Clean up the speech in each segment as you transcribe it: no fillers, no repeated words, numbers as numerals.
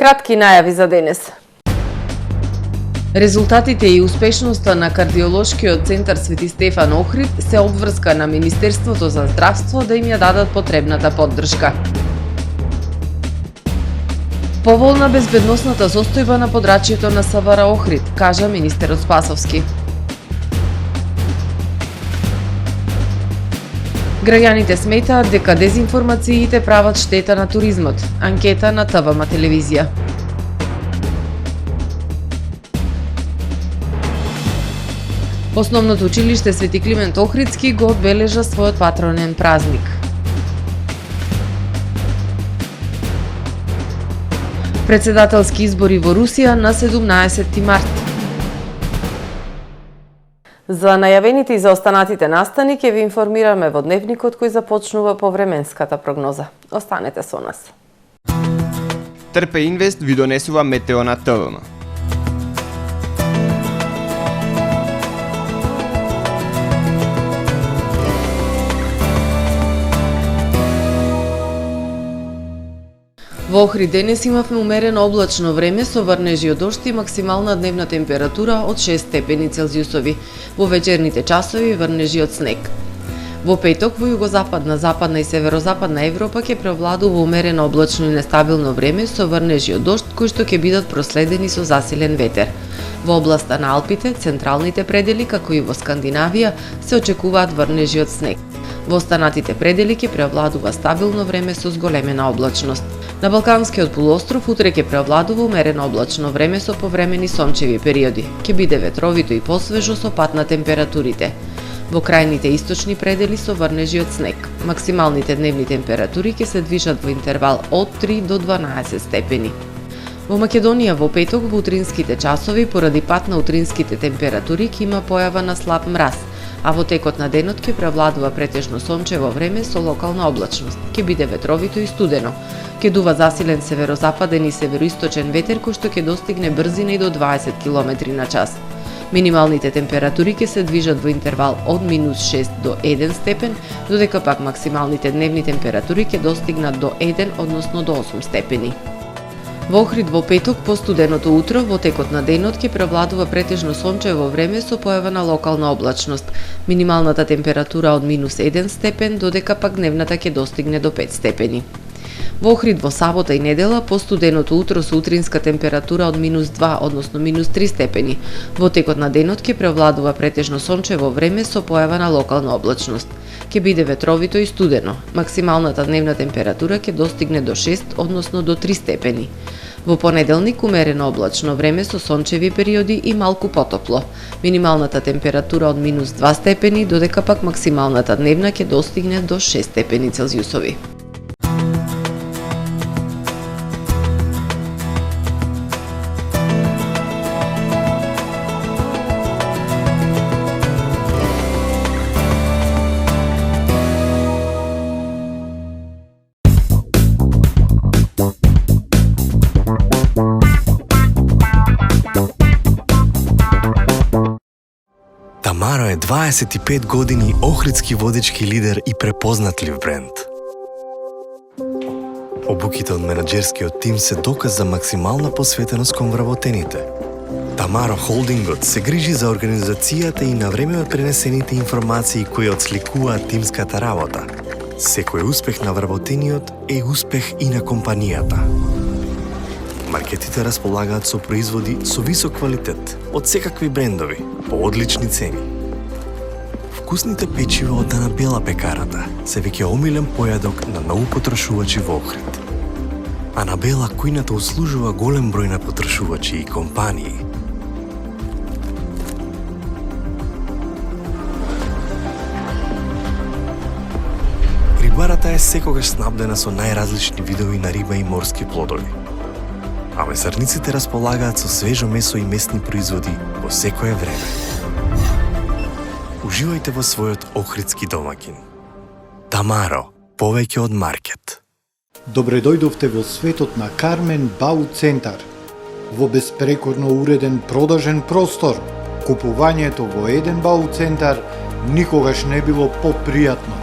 Кратки најави за денес. Резултатите и успешноста на кардиолошкиот центар Свети Стефан Охрид се обврска на Министерството за здравство да им ја дадат потребната поддршка. Поволна безбедносната состојба на подрачјето на СВР Охрид, кажа министерот Спасовски. Граѓаните сметаат дека дезинформациите прават штета на туризмот. Анкета на ТВМ телевизија. Основното училиште Свети Климент Охридски го одбележа својот патронен празник. Председателски избори во Русија на 17 март. За најавените и за останатите настани ќе ви информираме во дневникот кој започнува по временската прогноза. Останете со нас. Трпе Инвест ви донесува метео на ТВМ. Во Охрид денес имавме умерено облачно време со врнежи од дожд и максимална дневна температура од 6 степени Целзиусови. Во вечерните часови врнежи од снег. Во петок во југозападна, западна и северозападна Европа ќе превладува умерено облачно и нестабилно време со врнежи од дожд кои што ќе бидат проследени со засилен ветер. Во областа на Алпите, централните предели, како и во Скандинавија, се очекуваат врнежи од снег. Во останатите предели ќе превладува стабилно време со зголемена облачност. На Балканскиот полуостров утре ќе превладува умерено облачно време со повремени сончеви периоди. Ќе биде ветровито и посвежо со пад на температурите. Во крајните источни предели со врнежи од снег. Максималните дневни температури ќе се движат во интервал од 3 до 12 степени. Во Македонија во петок во утринските часови поради пад на утринските температури ќе има појава на слаб мраз, а во текот на денот ќе превладува претежно сончево време со локална облачност. Ќе биде ветровито и студено. Ќе дува засилен северозападен и североисточен ветер кој што ќе достигне брзина и до 20 км на час. Минималните температури ќе се движат во интервал од -6 до 1 степен, додека пак максималните дневни температури ќе достигнат до 1, односно до 8 степени. Во Охрид во петок по студеното утро во текот на денот ќе превладува претежно сончево време со појава на локална облачност. Минималната температура од -1 степен, додека пак дневната ќе достигне до 5 степени. Во Охрид во сабота и недела по студеното утро со утринска температура од -2, односно -3 степени. Во текот на денот ќе превладува претежно сончево време со појава на локална облачност. Ќе биде ветровито и студено. Максималната дневна температура ќе достигне до 6, односно до 3 степени. Во понеделник умерено облачно време со сончеви периоди и малку потопло. Минималната температура од -2 степени, додека пак максималната дневна ќе достигне до 6 степени Целзиусови. Тамаро е 25 години охридски водечки лидер и препознатлив бренд. Обуките од менаџерскиот тим се доказ за максимална посветеност кон вработените. Тамаро Холдингот се грижи за организацијата и на време од пренесените информации кои отсликуваат тимската работа. Секој успех на вработениот е успех и на компанијата. Маркетите располагаат со производи со висок квалитет од секакви брендови по одлични цени. Вкусните печива од Анабела пекарата се веќе омилен појадок на многу потрошувачи во Охрид. Анабела кујната услужува голем број на потрошувачи и компании. Рибарата е секогаш снабдена со најразлични видови на риба и морски плодови. А месарниците располагаат со свежо месо и месни производи во секое време. Уживајте во својот охридски домаќин. Тамаро, повеќе од маркет. Добре дојдовте во светот на Кармен Бау Центар. Во безпрекорно уреден продажен простор, купувањето во еден Бау Центар никогаш не било попријатно.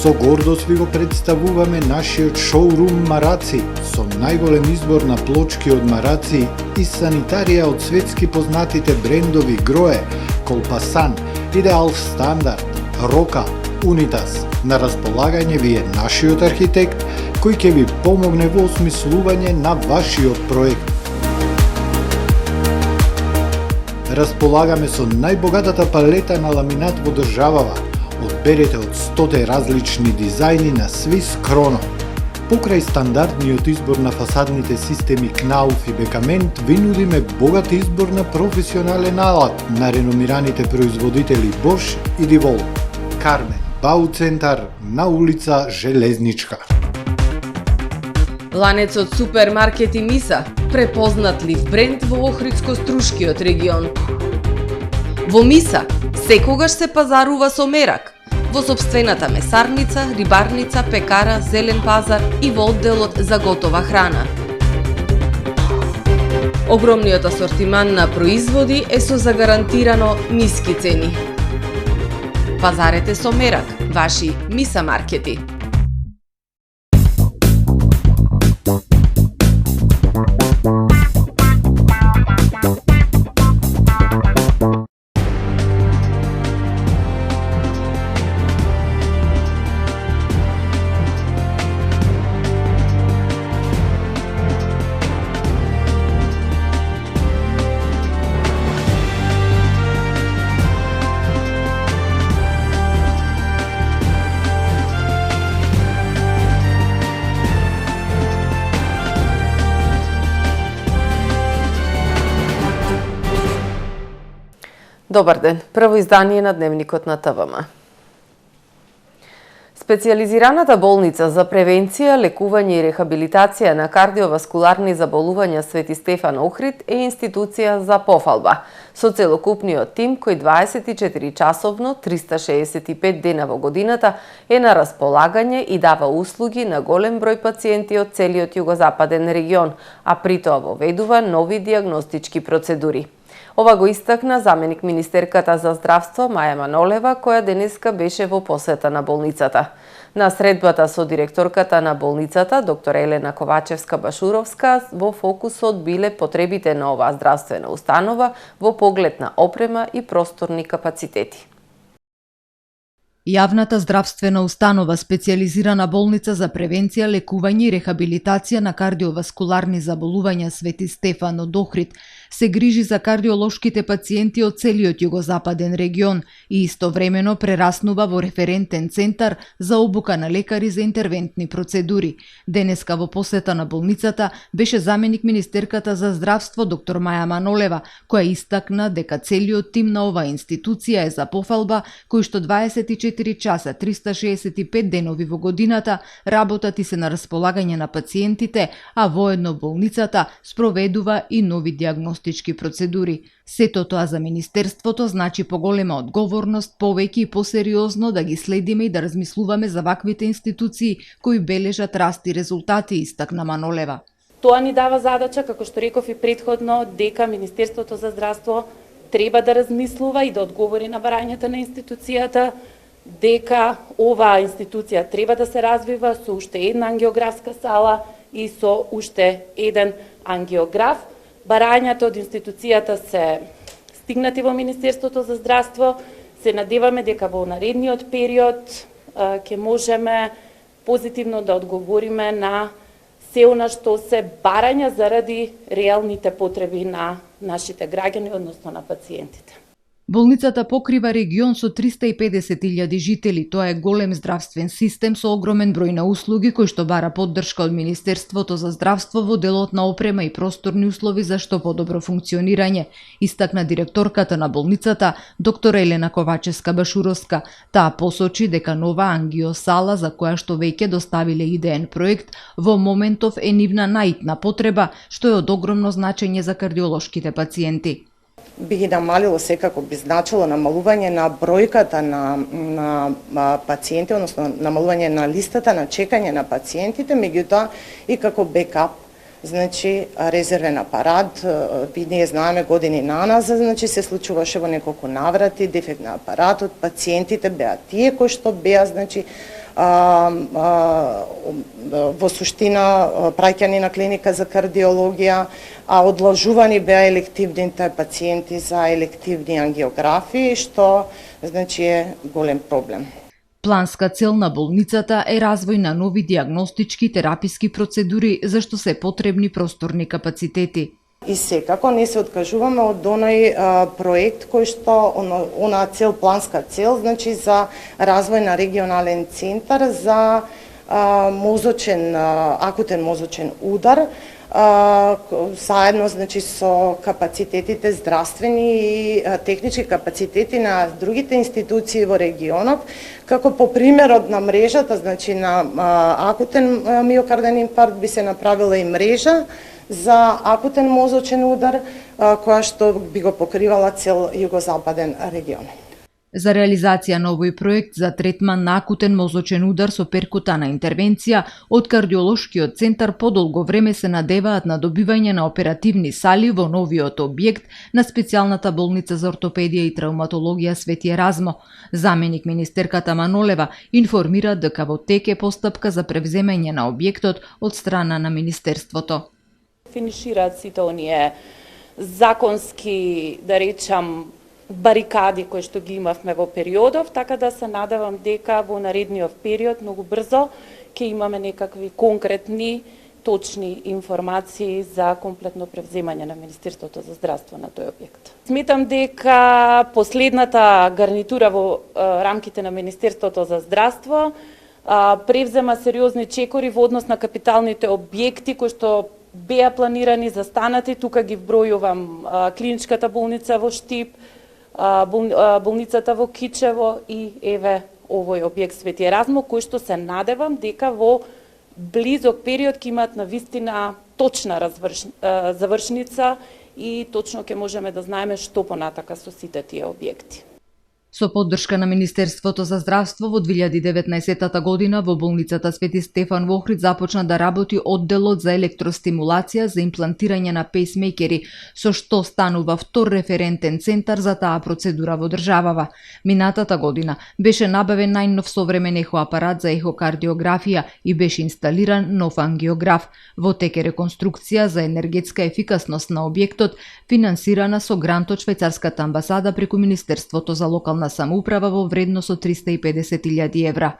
Со гордост ви го представуваме нашиот шоурум Мараци, со најголем избор на плочки од мараци и санитарија од светски познатите брендови Грое, Колпасан, Идеал Стандарт, Рока, Унитас. На располагање ви е нашиот архитект, кој ќе ви помогне во осмислување на вашиот проект. Располагаме со најбогатата палета на ламинат во државава. Одберете од 100 различни дизајни на Swiss Chrono. Покрај стандардниот избор на фасадните системи Knauf и Бекамент, ви нудиме богат избор на професионален алат на реномираните производители Bosch и Divol. Кармен Бауцентар на улица Железничка. Ланецот супермаркети Миса, препознатлив бренд во Охридско-Струшкиот регион. Во Миса секогаш се пазарува со мерак, во сопствената месарница, рибарница, пекара, зелен пазар и во одделот за готова храна. Огромниот асортиман на производи е со загарантирано ниски цени. Пазарете со мерак, ваши Миса маркети. Добар ден, прво издание на Дневникот на ТВМ. Специјализираната болница за превенција, лекување и рехабилитација на кардиоваскуларни заболувања Свети Стефан Охрид е институција за пофалба, со целокупниот тим кој 24 часовно, 365 дена во годината е на располагање и дава услуги на голем број пациенти од целиот југозападен регион, а при тоа воведува нови диагностички процедури. Ова го истакна заменик министерката за здравство Маја Манолева, која денеска беше во посета на болницата. На средбата со директорката на болницата, доктор Елена Ковачевска-Башуровска, во фокусот биле потребите на оваа здравствена установа во поглед на опрема и просторни капацитети. Јавната здравствена установа, специјализирана болница за превенција, лекување и рехабилитација на кардиоваскуларни заболувања Свети Стефан од Охрид, се грижи за кардиолошките пациенти од целиот југозападен регион и истовремено прераснува во референтен центар за обука на лекари за интервентни процедури. Денеска во посета на болницата беше заменик министерката за здравство доктор Маја Манолева, која истакна дека целиот тим на оваа институција е за пофалба, кој што 24 часа, 365 денови во годината работат и се на располагање на пациентите, а воедно болницата спроведува и нови диагностички процедури. Сето тоа за Министерството значи поголема одговорност, повеќе и посериозно да ги следиме и да размислуваме за ваквите институции кои бележат раст и резултати, истакна Манолева. Тоа ни дава задача, како што реков и претходно, дека Министерството за здравство треба да размислува и да одговори на барањата на институцијата, дека оваа институција треба да се развива со уште една ангиографска сала и со уште еден ангиограф. Барањата од институцијата се стигнати во Министерството за здравство. Се надеваме дека во наредниот период ќе можеме позитивно да одговориме на се она што се барања заради реалните потреби на нашите граѓани, односно на пациентите. Болницата покрива регион со 350.000 жители. Тоа е голем здравствен систем со огромен број на услуги кој што бара поддршка од Министерството за здравство во делот на опрема и просторни услови за што подобро функционирање, истакна директорката на болницата, доктор Елена Ковачевска-Башуровска. Таа посочи дека нова ангиосала, за која што веќе доставиле идеен проект, во моментов е нивна наитна потреба, што е од огромно значење за кардиолошките пациенти. Би ги намалило, секако би значило намалување на бројката на пациенти, односно намалување на листата на чекање на пациентите, меѓутоа и како бекап, значи резервен апарат, ние знаеме години наназад, значи се случуваше во неколку наврати дефект на апаратот, пациентите беа тие кои што беа, значи во суштина праќани на клиника за кардиологија, а одлажувани беа елективните пациенти за елективни ангиографии, што значи е голем проблем. Планска цел на болницата е развој на нови диагностички тераписки процедури, за што се потребни просторни капацитети. И секако не се откажуваме од оној проект кој што она цел, планска цел, значи за развој на регионален центар за акутен мозочен удар, заедно значи со капацитетите здравствени и технички капацитети на другите институции во регионот, како по примерот на мрежата, значи на акутен миокарден инфаркт би се направила и мрежа за акутен мозочен удар, која што би го покривала цел југозападен регион. За реализација на овој проект за третман на акутен мозочен удар со перкутана интервенција, од кардиолошкиот центар подолго време се надеваат на добивање на оперативни сали во новиот објект на специјалната болница за ортопедија и травматологија Свети Еразмо. Заменик министерката Манолева информира дека во тек е постапка за превземање на објектот од страна на министерството. Финишираат сите оние законски, да речам, барикади кои што ги имавме во периодов, така да се надевам дека во наредниот период многу брзо ќе имаме некакви конкретни, точни информации за комплетно превземање на Министерството за здравство на тој објект. Сметам дека последната гарнитура во рамките на Министерството за здравство превзема сериозни чекори во однос на капиталните објекти кои што беа планирани, застанати. Тука ги вбројувам клиничката болница во Штип, болницата во Кичево и еве овој објект Свети Еразмо, кој што се надевам дека во близок период ќе имаат навистина точна завршница и точно ќе можеме да знаеме што понатака со сите тие објекти. Со поддршка на Министерството за здравство во 2019 година во болницата Свети Стефан во Охрид започна да работи одделот за електростимулација за имплантирање на пейсмейкери, со што станува втор референтен центар за таа процедура во државава. Минатата година беше набавен најнов современ ехоапарат за ехокардиографија и беше инсталиран нов ангиограф. Во тек е реконструкција за енергетска ефикасност на објектот, финансирана со грант од швајцарската амбасада преку Министерството за локална самоуправа во вредност од 350.000 евра.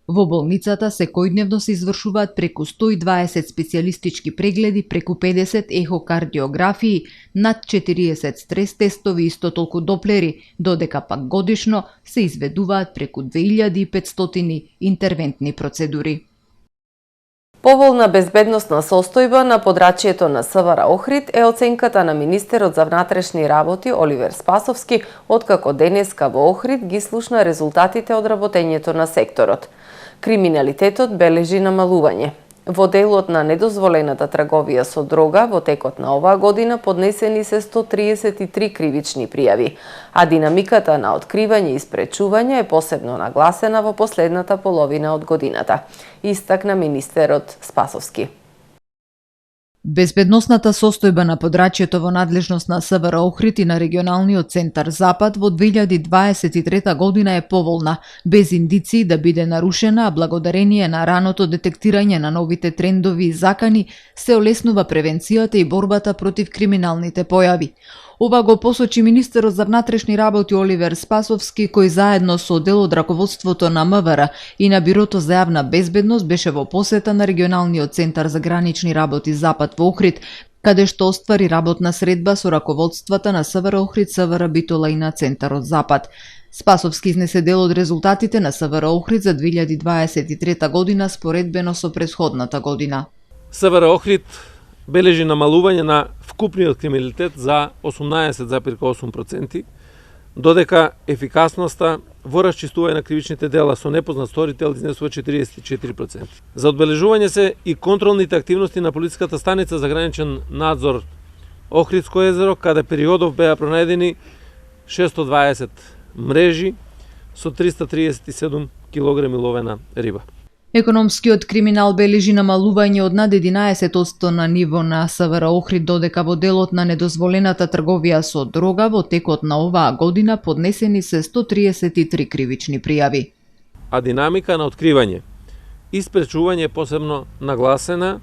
Во болницата секојдневно се извршуваат преку 120 специјалистички прегледи, преку 50 ехокардиографии, над 40 стрес тестови и исто толку доплери, додека пак годишно се изведуваат преку 2500 интервентни процедури. Поволна безбедносна состојба на подрачјето на СВР Охрид е оценката на министерот за внатрешни работи Оливер Спасовски, откако денеска во Охрид ги слушна резултатите од работењето на секторот. Криминалитетот бележи намалување. Во делот на недозволената трговија со дрога во текот на оваа година поднесени се 133 кривични пријави, а динамиката на откривање и спречување е посебно нагласена во последната половина од годината, истакна министерот Спасовски. Безбедносната состојба на подрачјето во надлежност на СВР Охрид и на регионалниот центар Запад во 2023 година е поволна, без индиции да биде нарушена, а благодарение на раното детектирање на новите трендови и закани се олеснува превенцијата и борбата против криминалните појави. Ова го посочи министерот за внатрешни работи Оливер Спасовски, кој заедно со дел од раководството на МВР и на Бирото за јавна безбедност беше во посета на регионалниот центар за гранични работи Запад во Охрид, каде што оствари работна средба со раководствата на СВР Охрид, СВР Битола и на Центарот Запад. Спасовски изнесе дел од резултатите на СВР Охрид за 2023 година споредбено со претходната година. СВР Охрид бележи намалување на вкупниот криминалитет за 18,8%, додека ефикасноста во расчистување на кривичните дела со непознат сторител изнесува 44%. За одбележување се и контролните активности на полициската станица за граничен надзор Охридско езеро, каде периодов беа пронајдени 620 мрежи со 337 килограми ловена риба. Економскиот криминал бележи намалување од над 11% на ниво на СВР Охрид, додека во делот на недозволената трговија со дрога во текот на оваа година поднесени се 133 кривични пријави. а динамика на откривање и спречување е посебно нагласена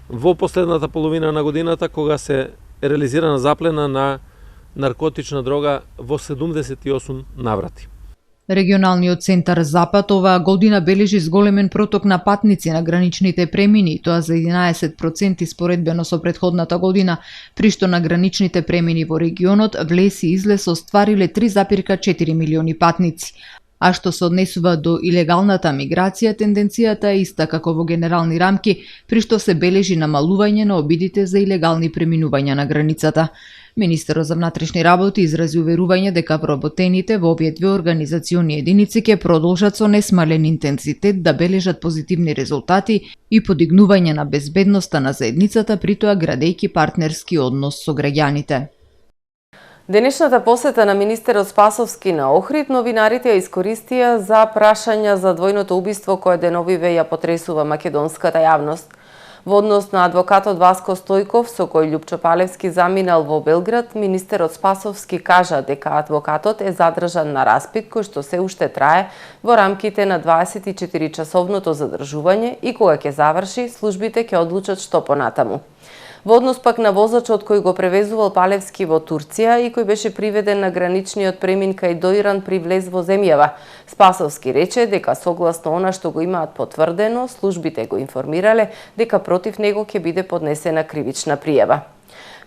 во последната половина на годината, кога се реализирана заплена на наркотична дрога во 78 наврати. Регионалниот центар Запад оваа година бележи зголемен проток на патници на граничните премини, тоа за 11% споредбено со претходната година, при што на граничните премини во регионот влез и излез оствариле 3,4 милиони патници. А што се однесува до илегалната миграција, тенденцијата е иста како во генерални рамки, при што се бележи намалување на обидите за илегални преминувања на границата. Министерот за внатрешни работи изрази уверување дека вработените во овие две организациони единици ќе продолжат со несмален интензитет да бележат позитивни резултати и подигнување на безбедноста на заедницата, при тоа градејќи партнерски однос со граѓаните. Денешната посета на министерот Спасовски на Охрид новинарите ја искористија за прашања за двојното убиство кое деновиве ја потресува македонската јавност. Во однос на адвокатот Васко Стојков, со кој Љупчо Палевски заминал во Белград, министерот Спасовски кажа дека адвокатот е задржан на распит кој што се уште трае во рамките на 24-часовното задржување и кога ќе заврши, службите ќе одлучат што понатаму. Во однос пак на возачот кој го превезувал Палевски во Турција и кој беше приведен на граничниот премин кај Доиран при влез во земјава, Спасовски рече дека согласно она што го имаат потврдено, службите го информирале дека против него ќе биде поднесена кривична пријава.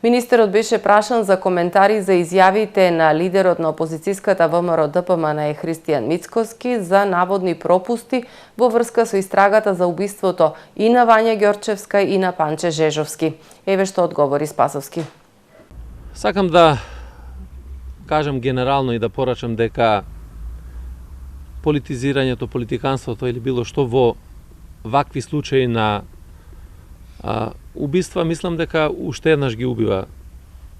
Министерот беше прашан за коментари за изјавите на лидерот на опозицијската ВМРО-ДПМН Христијан Мицкоски за наводни пропусти во врска со истрагата за убиството и на Вања Ѓорчевска и на Панче Жежовски. Еве што одговори Спасовски. Сакам да кажам генерално и да порачам дека политизирањето, политиканството или било што во вакви случаи на убиства, мислам дека уште еднаш ги убива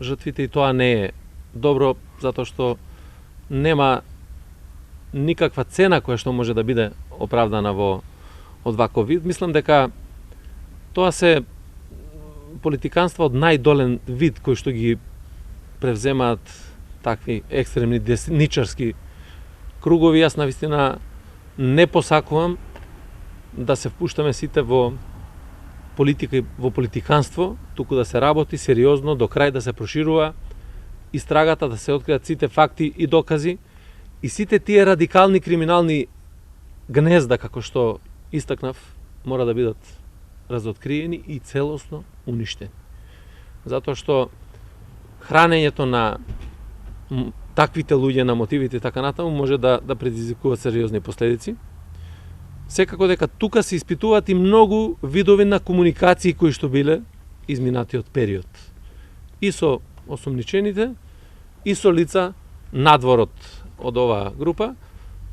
жртвите и тоа не е добро, затоа што нема никаква цена која што може да биде оправдана во од ваков вид. Мислам дека тоа се политиканства од најдолен вид кои што ги превземаат такви екстремни десничарски кругови. Јас навистина не посакувам да се впуштаме сите во политика и во политиканство, туку да се работи сериозно, до крај да се проширува истрагата, да се откријат сите факти и докази и сите тие радикални криминални гнезда, како што истакнав, мора да бидат разоткриени и целосно уништени. Затоа што хранењето на таквите луѓе, на мотивите и така натаму може да предизвикува сериозни последици. Секако дека тука се испитуваат и многу видови на комуникации кои што биле изминатиот период. И со осумничените, и со лица надворот од оваа група,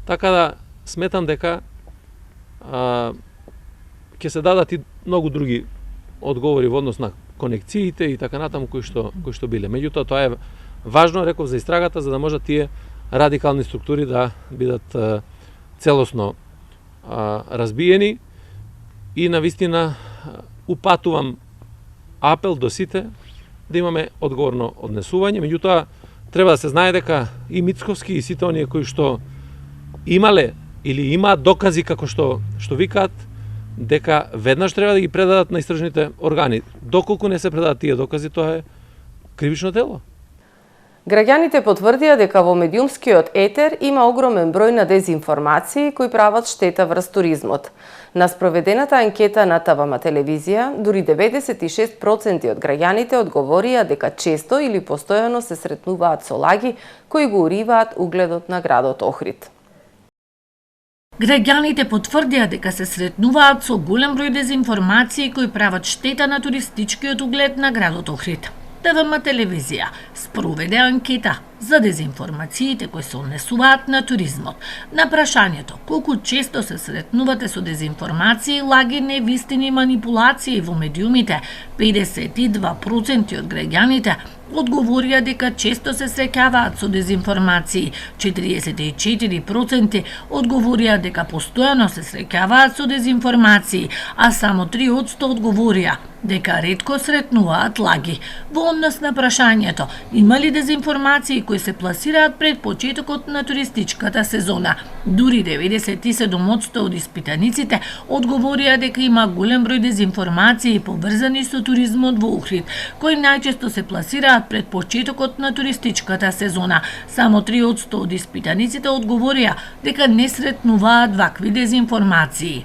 така да сметам дека ќе се дадат и многу други одговори во однос на конекциите и така натаму кои што биле. Меѓутоа тоа е важно, реков, за истрагата, за да можат тие радикални структури да бидат целосно разбиени и навистина упатувам апел до сите да имаме одговорно однесување. Меѓутоа треба да се знае дека и Мицковски и сите оние кои што имале или имаат докази како што викаат, дека веднаш треба да ги предадат на истражните органи. Доколку не се предадат тие докази, тоа е кривично дело. Граѓаните потврдија дека во медиумскиот етер има огромен број на дезинформации кои прават штета врз туризмот. На спроведената анкета на ТВМ телевизија, дури 96% од граѓаните одговорија дека често или постојано се сретнуваат со лаги кои го уриваат угледот на градот Охрид. Граѓаните потврдија дека се сретнуваат со голем број дезинформации кои прават штета на туристичкиот углед на градот Охрид. ТВМ телевизија спроведе анкета за дезинформациите кои се однесуваат на туризмот. На прашањето колку често се сретнувате со дезинформации, лаги, невистини и манипулации во медиумите, 52% од граѓаните одговорија дека често се среќаваат со дезинформации, 44% одговорија дека постојано се среќаваат со дезинформации, а само 3% одговорија дека ретко сретнуваат лаги. Во однос на прашањето има ли дезинформации кои се пласираат пред почетокот на туристичката сезона. Дури 97% од испитаниците одговорија дека има голем број дезинформации поврзани со туризмот во Охрид, кои најчесто се пласираат пред почетокот на туристичката сезона. Само 3% од испитаниците одговорија дека не сретнуваат вакви дезинформации.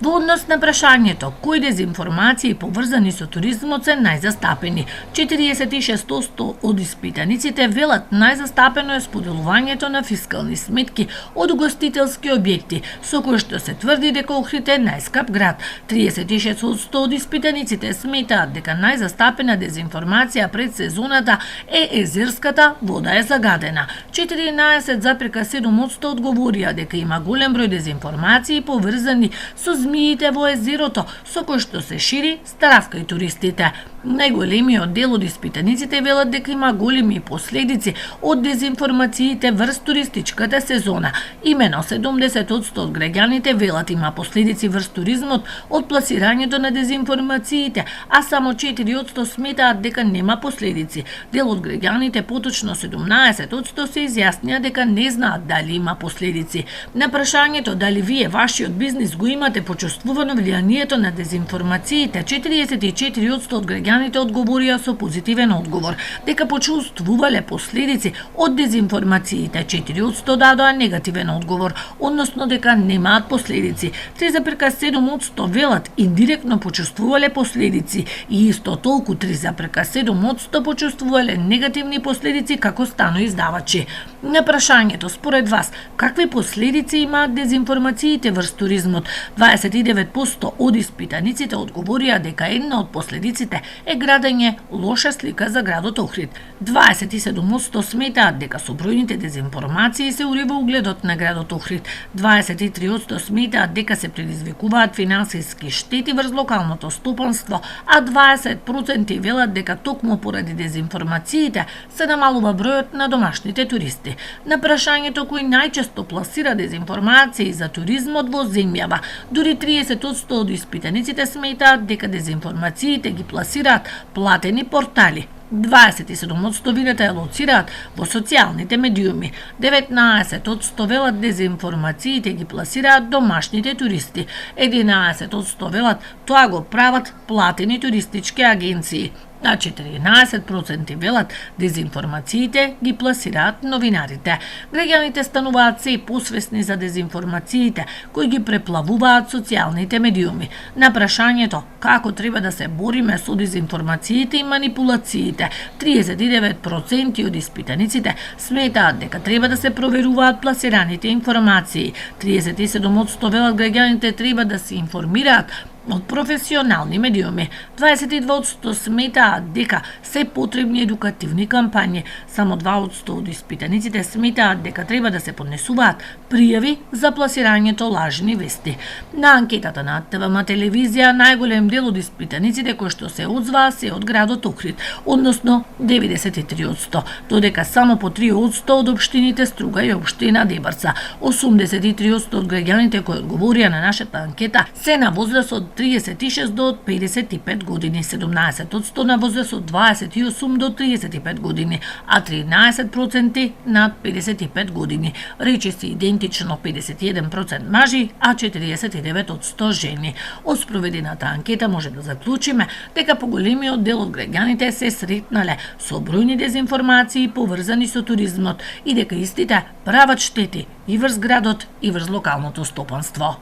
Во однос на прашањето кои дезинформации поврзани со туризмот се најзастапени, 46% од испитаниците велат најзастапено е споделувањето на фискални сметки од угостителски објекти, со кои што се тврди дека Охрид е најскап град. 36% од испитаниците сметаат дека најзастапена дезинформација пред сезоната е езерската вода е загадена. 14,7% одговорија дека има голем број дезинформации поврзани со змиите во езерото, со кој што се шири стравка и туристите. Најголемиот дел од испитаниците велат дека има големи последици од дезинформациите врз туристичката сезона. Имено 70% од граѓаните велат има последици врз туризмот од пласирањето на дезинформациите, а само 4% сметаат дека нема последици. Дел од граѓаните, поточно 17%, се изјаснија дека не знаат дали има последици. На прашањето дали вие вашиот бизнис го имате почувствувано влијанието на дезинформациите, 44% од граѓаните одговорија со позитивен одговор, дека почувствувале последици од дезинформациите, 4% дадоа негативен одговор, односно дека немаат последици. 3,7% велат индиректно почувствувале последици и исто толку 3,7% почувствувале негативни последици како станоиздавачи. На прашањето според вас какви последици имаат дезинформациите врз туризмот, 29% од испитаниците одговорија дека една од последиците е градење лоша слика за градот Охрид. 27% сметаат дека со бројните дезинформации се урива угледот на градот Охрид. 23% сметаат дека се предизвикуваат финансиски штети врз локалното стопанство, а 20% велат дека токму поради дезинформациите се намалува бројот на домашните туристи. На прашањето кој најчесто пласира дезинформации за туризмот во земјава, дури 30% од испитаниците сметаат дека дезинформациите ги пласираат платени портали. 27% вината ја лоцираат во социјалните медиуми. 19% велат дезинформациите ги пласираат домашните туристи. 11% велат тоа го прават платени туристички агенции. А 14% велат дезинформациите ги пласираат новинарите. Граѓаните стануваат се посвесни за дезинформациите кои ги преплавуваат социјалните медиуми. На прашањето како треба да се бориме со дезинформациите и манипулациите, 39% од испитаниците сметаат дека треба да се проверуваат пласираните информации. 37% велат граѓаните треба да се информираат од професионални медиуми. 22% сметаат дека се потребни едукативни кампањи. Само 2% од испитаниците сметаат дека треба да се поднесуваат пријави за пласирањето лажни вести. На анкетата на ТВМ телевизија најголем дел од испитаниците кои што се одзваа се од градот Охрид, односно 93%, додека само по 3% од општините Струга и општина Дебарца. 83% од граѓаните кои одговорија на нашата анкета се на возраст од 36 до 55 години, 17% на возраст од 28 до 35 години, а 13% над 55 години. Речиси идентично 51% мажи, а 49% жени. Од спроведената анкета може да заклучиме дека поголемиот дел од граѓаните се сретнале со бројни дезинформации поврзани со туризмот и дека истите прават штети и врз градот и врз локалното стопанство.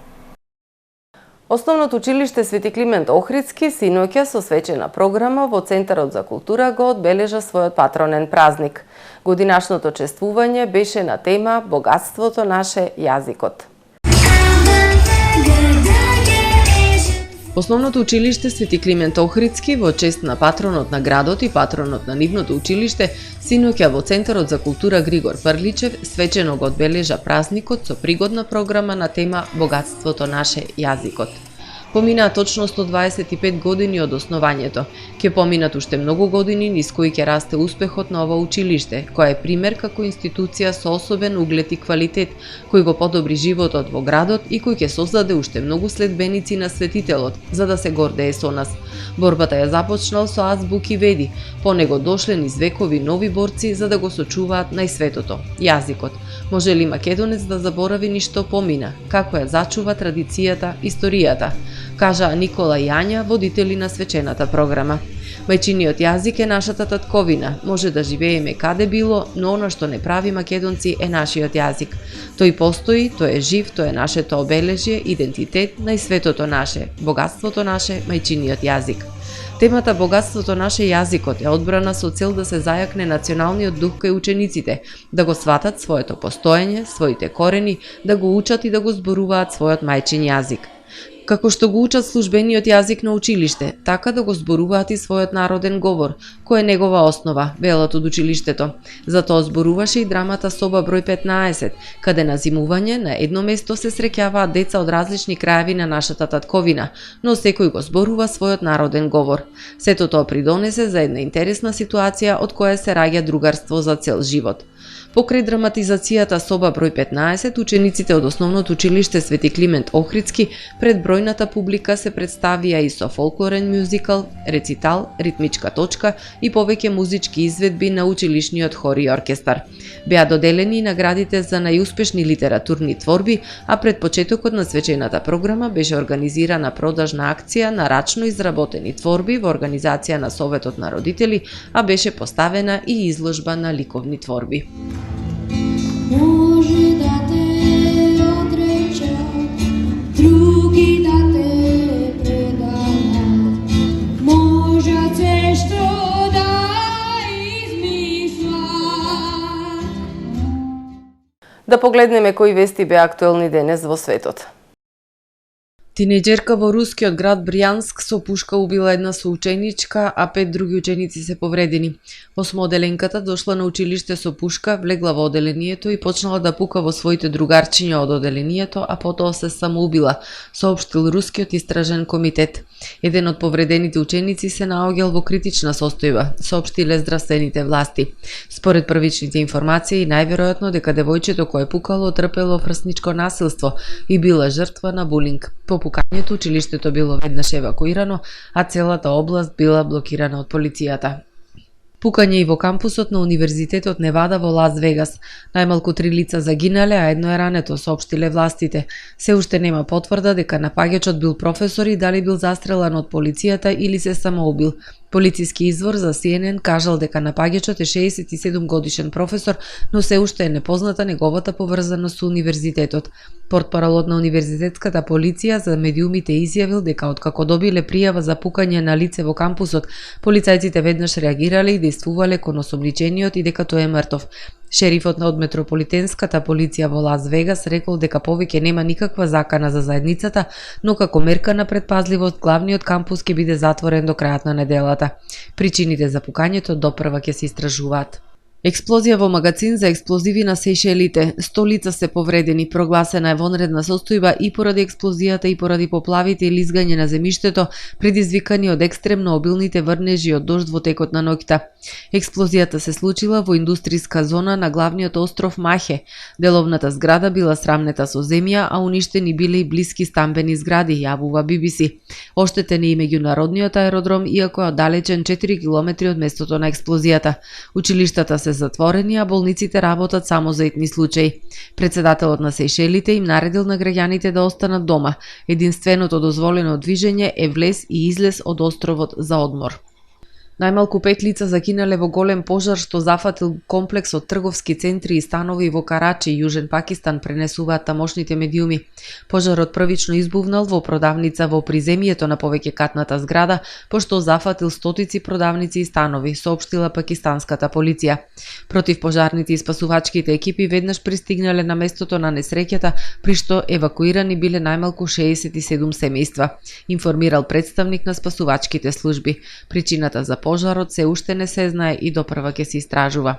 Основното училиште Свети Климент Охридски синоќа со свечена програма во Центарот за култура го одбележа својот патронен празник. Годинашното чествување беше на тема Богатството наше јазикот. Основното училиште Свети Климент Охридски во чест на патронот на градот и патронот на нивното училиште, синоќа во Центарот за култура Григор Прличев свечено го одбележа празникот со пригодна програма на тема Богатството наше јазикот. Поминаа точно 125 години од основањето. Ќе поминат уште многу години низ кои ќе расте успехот на ова училиште, кој е пример како институција со особен углед и квалитет, кој го подобри животот во градот и кој ќе создаде уште многу следбеници на светителот, за да се гордее со нас. Борбата ја започнал со азбуки веди, по него дошле низ векови нови борци за да го сочуваат најсветото, јазикот. Може ли македонец да заборави ништо помина, како ја зачува традицијата, историјата? Кажа Никола и Ања, водители на свечената програма. Мајчиниот јазик е нашата татковина, може да живееме каде било, но она што не прави македонци е нашиот јазик. Тој постои, тој е жив, тој е нашето обележје, идентитет, најсветото наше, богатството наше, мајчиниот јазик. Темата богатството наше јазикот е одбрана со цел да се зајакне националниот дух кај учениците, да го сватат своето постоење, своите корени, да го учат и да го зборуваат својот мајчин јазик. Како што го учат службениот јазик на училиште, така да го зборуваат и својот народен говор, кој е негова основа, велат од училиштето. Затоа зборуваше и драмата Соба број 15, каде на зимување на едно место се среќаваат деца од различни краеви на нашата татковина, но секој го зборува својот народен говор. Сето тоа придонесе за една интересна ситуација од која се раѓа другарство за цел живот. Покрај драматизацијата Соба број 15, учениците од основното училиште Свети Климент Охридски пред бројната публика се представија и со фолклорен мюзикал, рецитал, ритмичка точка и повеќе музички изведби на училишниот хор и оркестар. Беа доделени и наградите за најуспешни литературни творби, а пред почетокот на свечената програма беше организирана продажна акција на рачно изработени творби во организација на Советот на родители, а беше поставена и изложба на ликовни творби. Може да те отречат, други да те преданат, можат се што да измислат. Да погледнеме кои вести беа актуелни денес во светот. Тинејџерка во рускиот град Брјанск со пушка убила една соученичка, а 5 други ученици се повредени. Осмооделенката дошла на училиште со пушка, влегла во оделението и почнала да пука во своите другарчиња од оделението, а потоа се самоубила, соопштил рускиот истражен комитет. Еден од повредените ученици се наоѓал во критична состојба, соопштиле здравствените власти. Според првичните информации, најверојатно дека девојчето кое пукало трпело врсничко насилство и била жртва на булинг. По пукањето училиштето било веднаш евакуирано, а целата област била блокирана од полицијата. Пукање и во кампусот на Универзитетот Невада во Лас Вегас. Најмалку 3 лица загинале, а едно е рането, соопштиле властите. Се уште нема потврда дека напаѓачот бил професор и дали бил застрелан од полицијата или се самоубил. Полициски извор за CNN кажал дека напаѓачот е 67 годишен професор, но се уште е непозната неговата поврзаност со универзитетот. Портпаролот на универзитетската полиција за медиумите изјавил дека откако добиле пријава за пукање на лице во кампусот, полицајците веднаш реагирале и действувале кон осомничениот и дека тој е мртов. Шерифот од метрополитенската полиција во Лас Вегас рекол дека повеќе нема никаква закана за заедницата, но како мерка на предпазливост главниот кампус ќе биде затворен до крајот на неделата. Причините за пукањето допрва ќе се истражуваат. Експлозија во магазин за експлозиви на Сејшелите. 100 лица се повредени, прогласена е вонредна состојба и поради експлозијата и поради поплавите и лизгање на земјиштето, предизвикани од екстремно обилните врнежи од дожд во текот на ноќта. Експлозијата се случила во индустријска зона на главниот остров Махе. Деловната зграда била срамнета со земја, а уништени биле и блиски стамбени згради, јавува BBC. Оштетен е и меѓународниот аеродром, иако е оддалечен 4 километри од местото на експлозијата. Училиштата се затворени, а болниците работат само за итни случаи. Председателот на Сејшелите им наредил на граѓаните да останат дома. Единственото дозволено движење е влез и излез од островот за одмор. Најмалку 5 лица загинале во голем пожар што зафатил комплекс од трговски центри и станови во Карачи, Јужен Пакистан, пренесуваат тамошните медиуми. Пожарот првично избувнал во продавница во приземјето на повеќекатната зграда, пошто зафатил стотици продавници и станови, соопштила пакистанската полиција. Противпожарните и спасувачките екипи веднаш пристигнале на местото на несреќата, при што евакуирани биле најмалку 67 семејства, информирал представник на спасувачките служби. Причината за пожарот се уште не се знае и допрва ќе се истражува.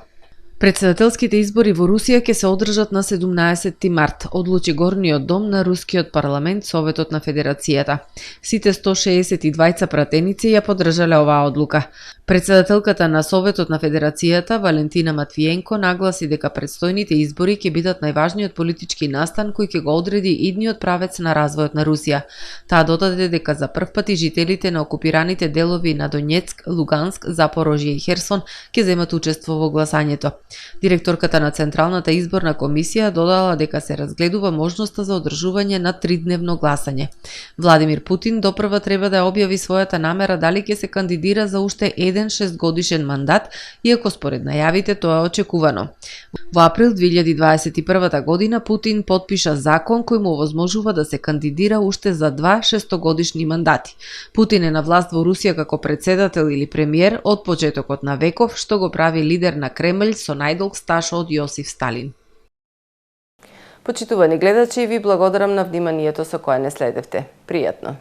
Председателските избори во Русија ќе се одржат на 17 март, одлучи Горниот дом на Рускиот парламент, Советот на Федерацијата. Сите 162 пратеници ја поддржале оваа одлука. Председателката на Советот на Федерацијата, Валентина Матвиенко, нагласи дека предстојните избори ќе бидат најважниот политички настан кој ќе го одреди идниот правец на развојот на Русија. Таа додаде дека за прв пат и жителите на окупираните делови на Донецк, Луганск, Запорожје и Херсон ќе земат учество во гласањето. Директорката на Централната изборна комисија додала дека се разгледува можноста за одржување на 3-дневно гласање. Владимир Путин допрва треба да објави својата намера дали ќе се кандидира за уште еден 6-годишен мандат, иако според најавите тоа е очекувано. Во април 2021 година Путин потпиша закон кој му овозможува да се кандидира уште за 2 6-годишни мандати. Путин е на власт во Русија како председател или премиер од почетокот на веков, што го прави лидер на Кремљ со најдолг стаж од Јосиф Сталин. Почитувани гледачи, ви благодарам на вниманието со кое не следевте. Пријатно!